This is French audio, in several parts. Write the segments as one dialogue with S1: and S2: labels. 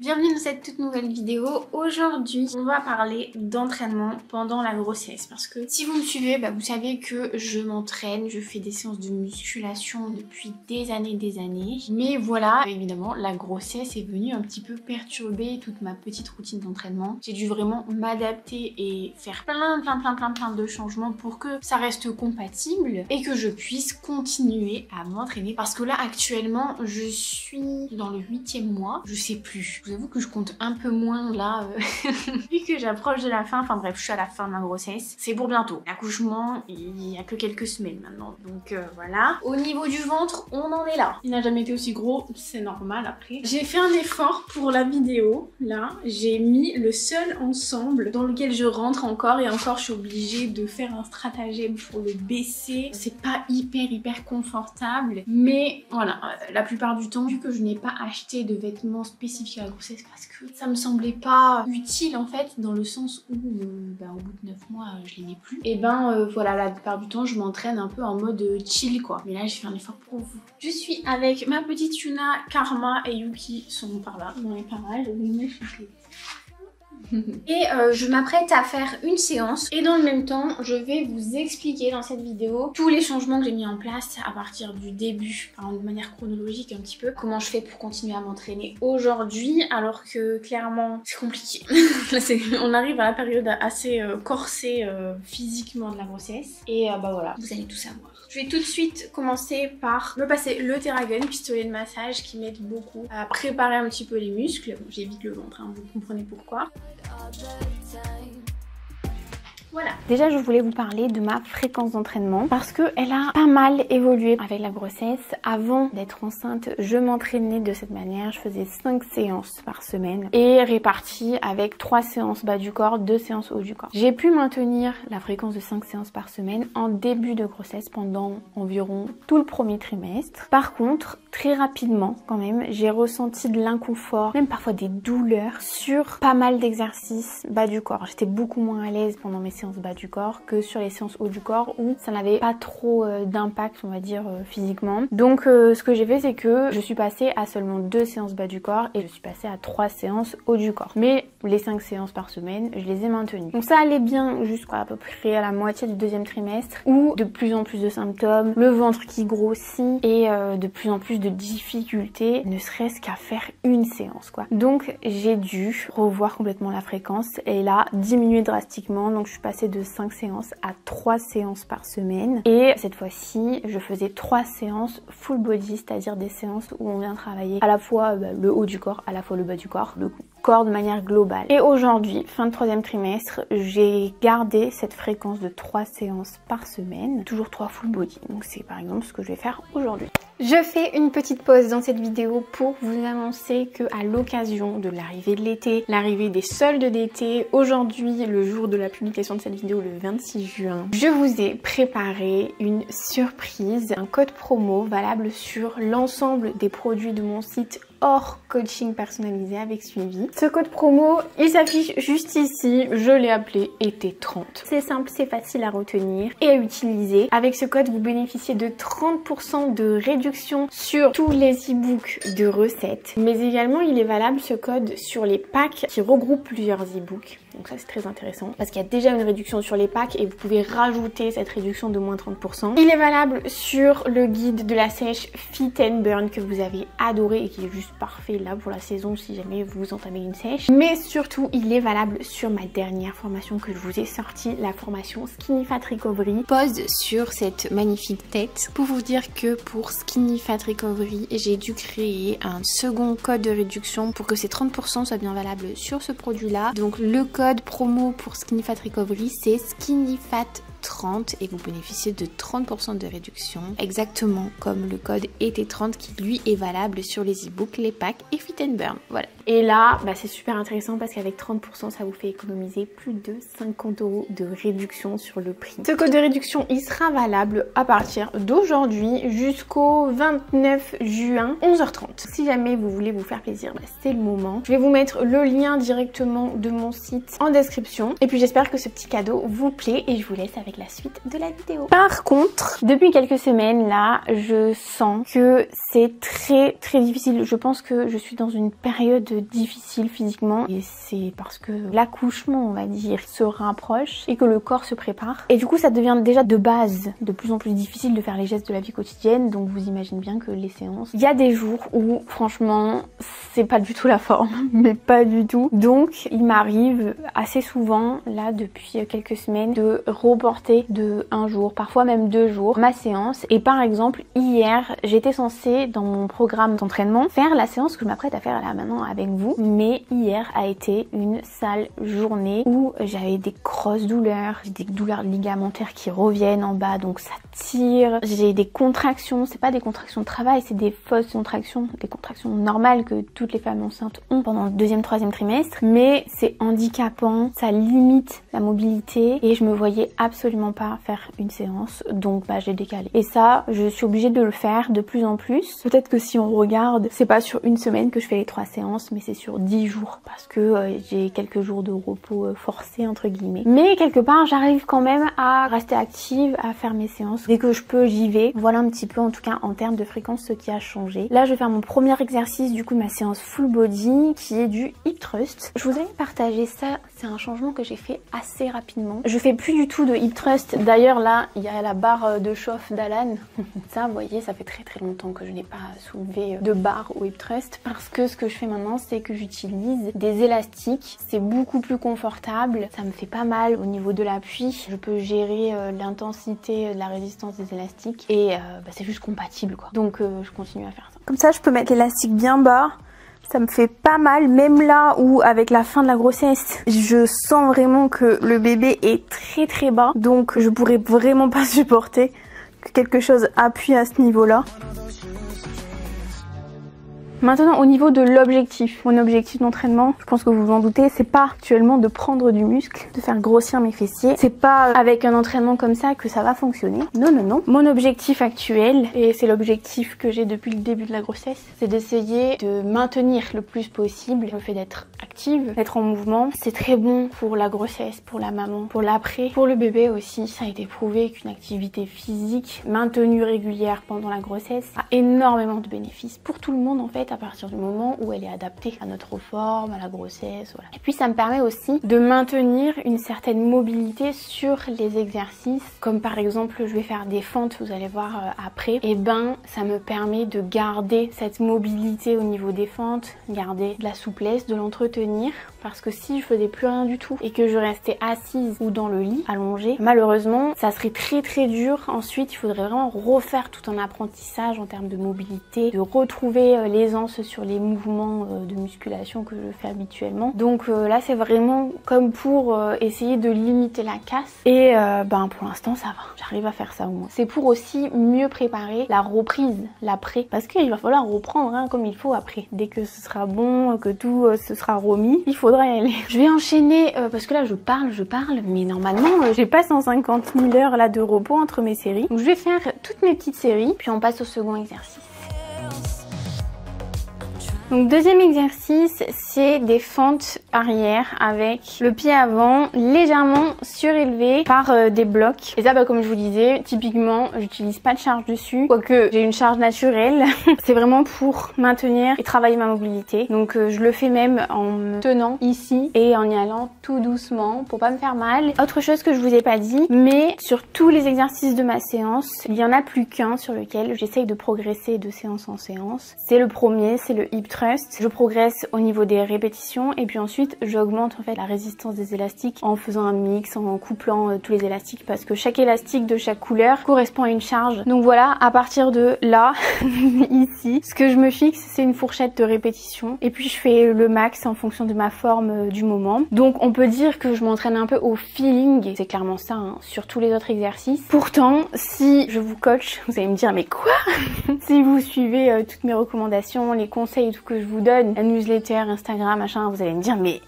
S1: Bienvenue dans cette toute nouvelle vidéo. Aujourd'hui, on va parler d'entraînement pendant la grossesse. Parce que si vous me suivez, vous savez que je m'entraîne, je fais des séances de musculation depuis des années. Mais voilà, évidemment, la grossesse est venue un petit peu perturber toute ma petite routine d'entraînement. J'ai dû vraiment m'adapter et faire plein de changements pour que ça reste compatible et que je puisse continuer à m'entraîner. Parce que là, actuellement, je suis dans le 8e mois. Je sais plus. Je vous avoue que je compte un peu moins là, vu que j'approche de la fin. Enfin bref, je suis à la fin de ma grossesse. C'est pour bientôt. L'accouchement, il n'y a que quelques semaines maintenant. Donc voilà. Au niveau du ventre, on en est là. Il n'a jamais été aussi gros, c'est normal après. J'ai fait un effort pour la vidéo. Là, j'ai mis le seul ensemble dans lequel je rentre encore. Et encore, je suis obligée de faire un stratagème pour le baisser. C'est pas hyper confortable. Mais voilà, la plupart du temps, vu que je n'ai pas acheté de vêtements spécifiques à la grossesse parce que ça me semblait pas utile en fait, dans le sens où au bout de 9 mois je les mets plus. Et voilà, la plupart du temps je m'entraîne un peu en mode chill quoi. Mais là j'ai fait un effort pour vous. Je suis avec ma petite Yuna, Karma et Yuki sont par là dans les parages. Et je m'apprête à faire une séance et dans le même temps je vais vous expliquer dans cette vidéo tous les changements que j'ai mis en place à partir du début, enfin, de manière chronologique un petit peu, comment je fais pour continuer à m'entraîner aujourd'hui alors que clairement c'est compliqué. On arrive à la période assez corsée physiquement de la grossesse et voilà, vous allez tout savoir. Je vais tout de suite commencer par me passer le Theragun, pistolet de massage qui m'aide beaucoup à préparer un petit peu les muscles. Bon, j'évite le ventre, hein, vous comprenez pourquoi. Voilà. Déjà, je voulais vous parler de ma fréquence d'entraînement parce qu'elle a pas mal évolué avec la grossesse. Avant d'être enceinte, je m'entraînais de cette manière. Je faisais 5 séances par semaine et réparties avec 3 séances bas du corps, 2 séances haut du corps. J'ai pu maintenir la fréquence de 5 séances par semaine en début de grossesse pendant environ tout le premier trimestre. Par contre, très rapidement quand même, j'ai ressenti de l'inconfort, même parfois des douleurs sur pas mal d'exercices bas du corps. J'étais beaucoup moins à l'aise pendant mes séances bas du corps que sur les séances haut du corps où ça n'avait pas trop d'impact, on va dire, physiquement. Donc ce que j'ai fait, c'est que je suis passée à seulement 2 séances bas du corps et je suis passée à 3 séances haut du corps. Mais les 5 séances par semaine, je les ai maintenues. Donc ça allait bien jusqu'à à peu près à la moitié du 2e trimestre où de plus en plus de symptômes, le ventre qui grossit et de plus en plus de difficultés, ne serait-ce qu'à faire une séance quoi. Donc j'ai dû revoir complètement la fréquence et là diminuer drastiquement. Donc je suis passée de 5 séances à 3 séances par semaine et cette fois-ci je faisais 3 séances full body, c'est-à-dire des séances où on vient travailler à la fois le haut du corps, à la fois le bas du corps, le corps de manière globale. Et aujourd'hui, fin de 3e trimestre, j'ai gardé cette fréquence de 3 séances par semaine, toujours 3 full body. Donc c'est par exemple ce que je vais faire aujourd'hui. Je fais une petite pause dans cette vidéo pour vous annoncer que à l'occasion de l'arrivée de l'été, l'arrivée des soldes d'été, aujourd'hui, le jour de la publication de cette vidéo, le 26 juin, je vous ai préparé une surprise, un code promo valable sur l'ensemble des produits de mon site hors coaching personnalisé avec suivi. Ce code promo, il s'affiche juste ici, je l'ai appelé été 30. C'est simple, c'est facile à retenir et à utiliser. Avec ce code, vous bénéficiez de 30% de réduction sur tous les e-books de recettes. Mais également, il est valable ce code sur les packs qui regroupent plusieurs e-books. Donc ça c'est très intéressant parce qu'il y a déjà une réduction sur les packs et vous pouvez rajouter cette réduction de moins 30%. Il est valable sur le guide de la sèche Fit and Burn que vous avez adoré et qui est juste parfait là pour la saison si jamais vous entamez une sèche. Mais surtout il est valable sur ma dernière formation que je vous ai sortie, la formation Skinny Fat Recovery. Pause sur cette magnifique tête pour vous dire que pour Skinny Fat Recovery j'ai dû créer un second code de réduction pour que ces 30% soient bien valables sur ce produit là. Donc le code promo pour Skinny Fat Recovery c'est Skinny Fat 30 et vous bénéficiez de 30% de réduction, exactement comme le code ET30 qui lui est valable sur les e-books, les packs et Fit and Burn. Voilà. Et là, c'est super intéressant parce qu'avec 30%, ça vous fait économiser plus de 50 € de réduction sur le prix. Ce code de réduction, il sera valable à partir d'aujourd'hui jusqu'au 29 juin, 11h30. Si jamais vous voulez vous faire plaisir, c'est le moment. Je vais vous mettre le lien directement de mon site en description. Et puis j'espère que ce petit cadeau vous plaît et je vous laisse avec la suite de la vidéo. Par contre, depuis quelques semaines là, je sens que c'est très difficile. Je pense que je suis dans une période de difficile physiquement et c'est parce que l'accouchement, on va dire, se rapproche et que le corps se prépare. Et du coup, ça devient déjà de base de plus en plus difficile de faire les gestes de la vie quotidienne. Donc vous imaginez bien que les séances, il y a des jours où franchement, c'est pas du tout la forme, mais pas du tout. Donc il m'arrive assez souvent, là depuis quelques semaines, de reporter de un jour, parfois même 2 jours, ma séance. Et par exemple, hier, j'étais censée dans mon programme d'entraînement faire la séance que je m'apprête à faire là maintenant avec vous. Mais hier a été une sale journée où j'avais des grosses douleurs, des douleurs ligamentaires qui reviennent en bas, donc ça tire. J'ai des contractions, c'est pas des contractions de travail, c'est des fausses contractions, des contractions normales que toutes les femmes enceintes ont pendant le 2e, 3e trimestre. Mais c'est handicapant, ça limite la mobilité et je me voyais absolument pas faire une séance, donc bah j'ai décalé. Et ça, je suis obligée de le faire de plus en plus. Peut-être que si on regarde, c'est pas sur une semaine que je fais les 3 séances, mais c'est sur 10 jours parce que j'ai quelques jours de repos forcés entre guillemets. Mais quelque part, j'arrive quand même à rester active, à faire mes séances. Dès que je peux, j'y vais. Voilà un petit peu en tout cas en termes de fréquence ce qui a changé. Là, je vais faire mon premier exercice du coup de ma séance full body qui est du hip thrust. Je vous avais partagé ça, c'est un changement que j'ai fait assez rapidement. Je fais plus du tout de hip thrust. D'ailleurs là, il y a la barre de chauffe d'Alan. Ça, vous voyez, ça fait très longtemps que je n'ai pas soulevé de barre au hip thrust parce que ce que je fais maintenant, c'est que j'utilise des élastiques. C'est beaucoup plus confortable. Ça me fait pas mal au niveau de l'appui. Je peux gérer l'intensité de la résistance des élastiques et bah, c'est juste compatible quoi. Donc je continue à faire ça. Comme ça, je peux mettre l'élastique bien bas. Ça me fait pas mal, même là où avec la fin de la grossesse, je sens vraiment que le bébé est très bas. Donc je pourrais vraiment pas supporter que quelque chose appuie à ce niveau-là. Maintenant au niveau de l'objectif, mon objectif d'entraînement, je pense que vous vous en doutez, c'est pas actuellement de prendre du muscle, de faire grossir mes fessiers, c'est pas avec un entraînement comme ça que ça va fonctionner, non. Mon objectif actuel, et c'est l'objectif que j'ai depuis le début de la grossesse, c'est d'essayer de maintenir le plus possible le fait d'être active, d'être en mouvement. C'est très bon pour la grossesse, pour la maman, pour l'après, pour le bébé aussi. Ça a été prouvé qu'une activité physique maintenue régulière pendant la grossesse a énormément de bénéfices pour tout le monde en fait, à partir du moment où elle est adaptée à notre forme, à la grossesse, voilà. Et puis ça me permet aussi de maintenir une certaine mobilité sur les exercices, comme par exemple je vais faire des fentes, vous allez voir après, et ben ça me permet de garder cette mobilité au niveau des fentes, garder de la souplesse, de l'entretenir, parce que si je faisais plus rien du tout et que je restais assise ou dans le lit, allongée, malheureusement ça serait très dur. Ensuite il faudrait vraiment refaire tout un apprentissage en termes de mobilité, de retrouver l'aisance sur les mouvements de musculation que je fais habituellement. Donc là c'est vraiment comme pour essayer de limiter la casse et ben pour l'instant ça va, j'arrive à faire ça au moins. C'est pour aussi mieux préparer la reprise, l'après, parce qu'il va falloir reprendre hein, comme il faut après. Dès que ce sera bon, que tout se sera remis, il faudra y aller. Je vais enchaîner parce que là je parle, mais normalement j'ai pas 150 000 heures là de repos entre mes séries. Donc je vais faire toutes mes petites séries, puis on passe au second exercice. Donc deuxième exercice, c'est des fentes arrière avec le pied avant légèrement surélevé par des blocs. Et ça bah, comme je vous disais, typiquement j'utilise pas de charge dessus, quoique j'ai une charge naturelle. C'est vraiment pour maintenir et travailler ma mobilité. Donc je le fais même en me tenant ici et en y allant tout doucement pour pas me faire mal. Autre chose que je vous ai pas dit, mais sur tous les exercices de ma séance, il y en a plus qu'un sur lequel j'essaye de progresser de séance en séance. C'est le premier, c'est le hip thrust. Je progresse au niveau des répétitions et puis ensuite j'augmente en fait la résistance des élastiques en faisant un mix, en couplant tous les élastiques parce que chaque élastique de chaque couleur correspond à une charge. Donc voilà, à partir de là, ici, ce que je me fixe c'est une fourchette de répétition et puis je fais le max en fonction de ma forme du moment. Donc on peut dire que je m'entraîne un peu au feeling, c'est clairement ça hein, sur tous les autres exercices. Pourtant, si je vous coach, vous allez me dire mais quoi? Si vous suivez toutes mes recommandations, les conseils et tout que je vous donne, la newsletter, Instagram, machin, vous allez me dire mais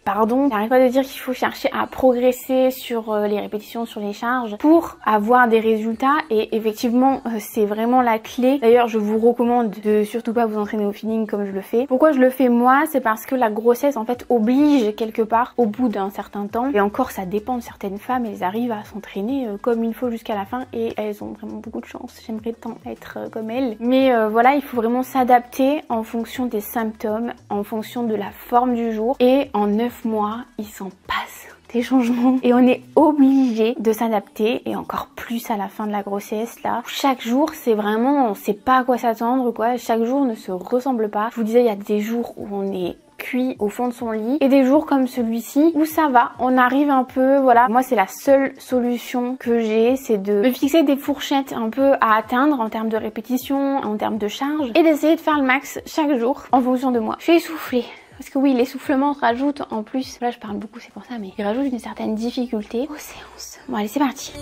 S1: pardon, j'arrête pas de dire qu'il faut chercher à progresser sur les répétitions, sur les charges pour avoir des résultats et effectivement c'est vraiment la clé. D'ailleurs je vous recommande de surtout pas vous entraîner au feeling comme je le fais. Pourquoi je le fais moi? C'est parce que la grossesse en fait oblige quelque part au bout d'un certain temps et encore ça dépend de certaines femmes, elles arrivent à s'entraîner comme il faut jusqu'à la fin et elles ont vraiment beaucoup de chance. J'aimerais tant être comme elles. Mais voilà, il faut vraiment s'adapter en fonction fonction des symptômes, en fonction de la forme du jour. Et en 9 mois, il s'en passe des changements et on est obligé de s'adapter, et encore plus à la fin de la grossesse là. Chaque jour c'est vraiment, on sait pas à quoi s'attendre quoi, chaque jour ne se ressemble pas. Je vous disais, il y a des jours où on est cuit au fond de son lit et des jours comme celui-ci où ça va, on arrive un peu, voilà. Moi c'est la seule solution que j'ai, c'est de me fixer des fourchettes un peu à atteindre en termes de répétition, en termes de charge, et d'essayer de faire le max chaque jour en fonction de moi. Je suis essoufflée. Parce que oui, l'essoufflement rajoute en plus, là je parle beaucoup c'est pour ça, mais il rajoute une certaine difficulté aux séances. Bon allez, c'est parti.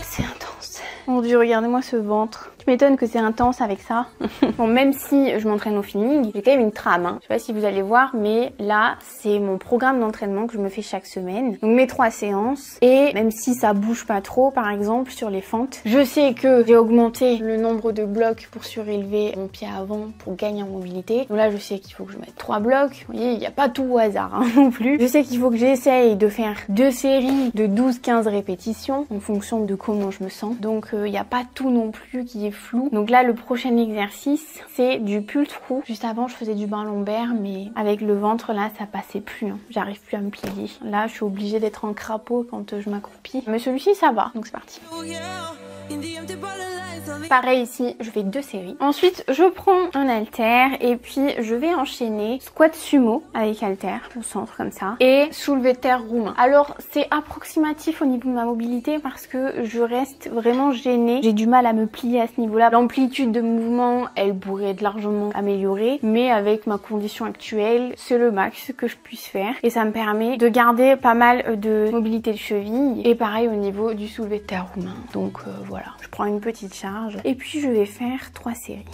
S1: C'est intense. Mon dieu, regardez-moi ce ventre. Tu m'étonnes que c'est intense avec ça. Bon, même si je m'entraîne au feeling, j'ai quand même une trame. Hein. Je sais pas si vous allez voir, mais là, c'est mon programme d'entraînement que je me fais chaque semaine. Donc mes 3 séances. Et même si ça bouge pas trop, par exemple, sur les fentes, je sais que j'ai augmenté le nombre de blocs pour surélever mon pied avant pour gagner en mobilité. Donc là, je sais qu'il faut que je mette 3 blocs. Vous voyez, il n'y a pas tout au hasard hein, non plus. Je sais qu'il faut que j'essaye de faire 2 séries de 12-15 répétitions en fonction de comment je me sens. Donc il n'y a pas tout non plus qui est flou. Donc là le prochain exercice c'est du pull trou. Juste avant je faisais du bain lombaire, mais avec le ventre là ça passait plus. Hein. J'arrive plus à me plier. Là je suis obligée d'être en crapaud quand je m'accroupis. Mais celui-ci ça va, donc c'est parti. Pareil ici, je fais 2 séries. Ensuite, je prends un haltère et puis je vais enchaîner squat sumo avec haltère au centre comme ça et soulevé de terre roumain. Alors c'est approximatif au niveau de ma mobilité parce que je reste vraiment gênée. J'ai du mal à me plier à ce niveau-là. L'amplitude de mouvement, elle pourrait être largement améliorée, mais avec ma condition actuelle, c'est le max que je puisse faire et ça me permet de garder pas mal de mobilité de cheville et pareil au niveau du soulevé de terre roumain. Donc voilà, je prends une petite charge et puis je vais faire 3 séries.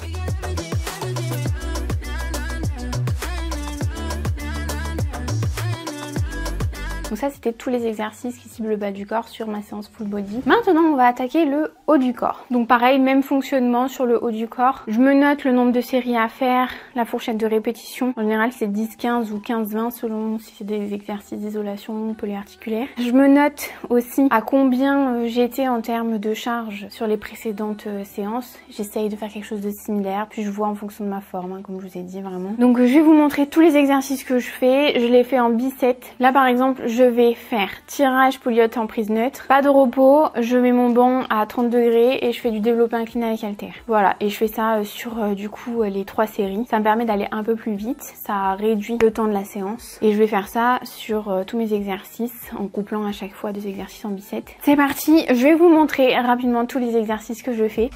S1: Donc ça c'était tous les exercices qui ciblent le bas du corps sur ma séance full body. Maintenant on va attaquer le haut du corps. Donc pareil, même fonctionnement sur le haut du corps. Je me note le nombre de séries à faire, la fourchette de répétition. En général c'est 10-15 ou 15-20 selon si c'est des exercices d'isolation polyarticulaire. Je me note aussi à combien j'étais en termes de charge sur les précédentes séances. J'essaye de faire quelque chose de similaire, puis je vois en fonction de ma forme, hein, comme je vous ai dit vraiment. Donc je vais vous montrer tous les exercices que je fais. Je les fais en biceps. Là par exemple, je vais faire tirage polyote en prise neutre, pas de repos, je mets mon banc à 30 degrés et je fais du développé incliné avec haltère. Voilà, et je fais ça sur du coup les 3 séries. Ça me permet d'aller un peu plus vite, ça réduit le temps de la séance et je vais faire ça sur tous mes exercices en couplant à chaque fois 2 exercices en biceps. C'est parti, je vais vous montrer rapidement tous les exercices que je fais.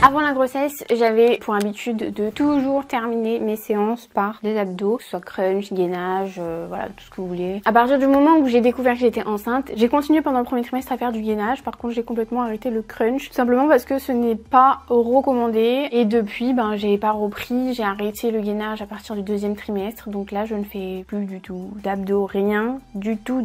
S1: Avant la grossesse, j'avais pour habitude de toujours terminer mes séances par des abdos, soit crunch, gainage, voilà, tout ce que vous voulez. À partir du moment où j'ai découvert que j'étais enceinte, j'ai continué pendant le premier trimestre à faire du gainage. Par contre, j'ai complètement arrêté le crunch, tout simplement parce que ce n'est pas recommandé. Et depuis, ben, j'ai pas repris, j'ai arrêté le gainage à partir du 2e trimestre. Donc là, je ne fais plus du tout d'abdos, rien, du tout.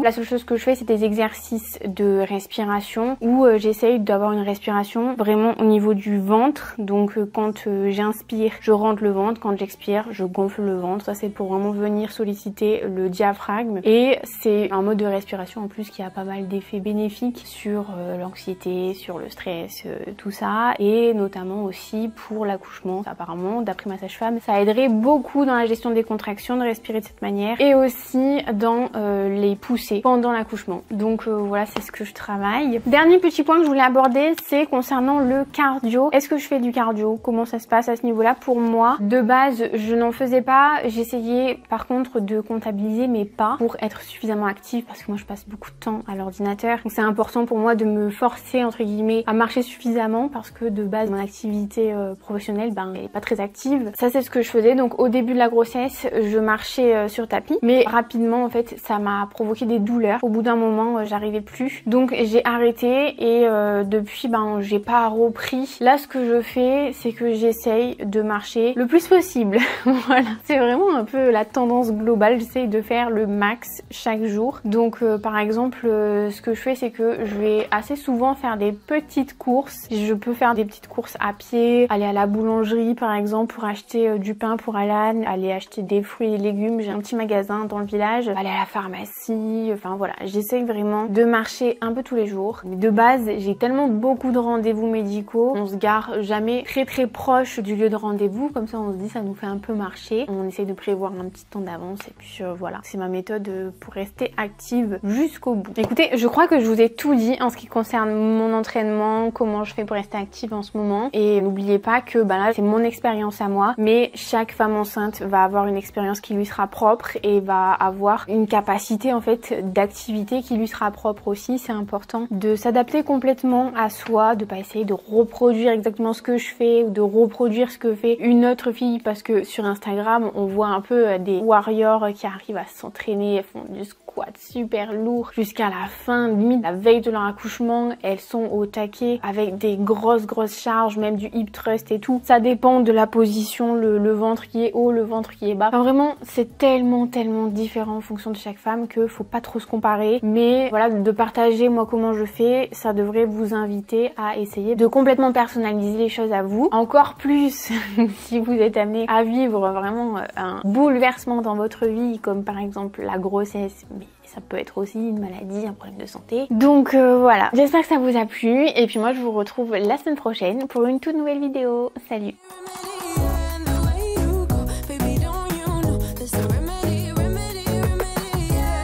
S1: La seule chose que je fais, c'est des exercices de respiration où j'essaye d'avoir une respiration vraiment au niveau du ventre. Donc quand j'inspire, je rentre le ventre, quand j'expire, je gonfle le ventre. Ça c'est pour vraiment venir solliciter le diaphragme et c'est un mode de respiration en plus qui a pas mal d'effets bénéfiques sur l'anxiété, sur le stress, tout ça, et notamment aussi pour l'accouchement. Apparemment, d'après ma sage-femme, ça aiderait beaucoup dans la gestion des contractions de respirer de cette manière et aussi dans les poussées pendant l'accouchement. Donc voilà, c'est ce que je travaille. Dernier petit point que je voulais aborder, c'est concernant le cardio. Est-ce que je fais du cardio? Comment ça se passe à ce niveau-là? Pour moi, de base, je n'en faisais pas. J'essayais par contre de comptabiliser mes pas pour être suffisamment active parce que moi je passe beaucoup de temps à l'ordinateur. Donc c'est important pour moi de me forcer entre guillemets à marcher suffisamment parce que de base mon activité professionnelle ben elle est pas très active. Ça c'est ce que je faisais. Donc au début de la grossesse, je marchais sur tapis, mais rapidement en fait ça m'a provoqué des douleurs. Au bout d'un moment, j'arrivais plus. Donc j'ai arrêté et depuis ben j'ai pas repris pris. Là ce que je fais, c'est que j'essaye de marcher le plus possible. Voilà, c'est vraiment un peu la tendance globale, j'essaye de faire le max chaque jour. Donc par exemple, ce que je fais, c'est que je vais assez souvent faire des petites courses. Je peux faire des petites courses à pied, aller à la boulangerie par exemple pour acheter du pain pour Alan, aller acheter des fruits et légumes. J'ai un petit magasin dans le village, aller à la pharmacie, enfin voilà, j'essaye vraiment de marcher un peu tous les jours. Mais de base, j'ai tellement beaucoup de rendez-vous médicaux, on se gare jamais très proche du lieu de rendez-vous, comme ça on se dit ça nous fait un peu marcher. On essaye de prévoir un petit temps d'avance et puis voilà, c'est ma méthode pour rester active jusqu'au bout. Écoutez, je crois que je vous ai tout dit en ce qui concerne mon entraînement, comment je fais pour rester active en ce moment. Et n'oubliez pas que là c'est mon expérience à moi, mais chaque femme enceinte va avoir une expérience qui lui sera propre et va avoir une capacité en fait d'activité qui lui sera propre aussi. C'est important de s'adapter complètement à soi, de pas essayer de reproduire exactement ce que je fais ou de reproduire ce que fait une autre fille, parce que sur Instagram on voit un peu des warriors qui arrivent à s'entraîner, elles font du squat super lourd jusqu'à la fin, limite la veille de leur accouchement, elles sont au taquet avec des grosses charges, même du hip thrust et tout. Ça dépend de la position, le ventre qui est haut, le ventre qui est bas. Enfin, vraiment c'est tellement différent en fonction de chaque femme que faut pas trop se comparer. Mais voilà, de partager moi comment je fais, ça devrait vous inviter à essayer de complètement personnaliser les choses à vous. Encore plus si vous êtes amené à vivre vraiment un bouleversement dans votre vie, comme par exemple la grossesse, mais ça peut être aussi une maladie, un problème de santé. Donc voilà, j'espère que ça vous a plu et puis moi je vous retrouve la semaine prochaine pour une toute nouvelle vidéo. Salut!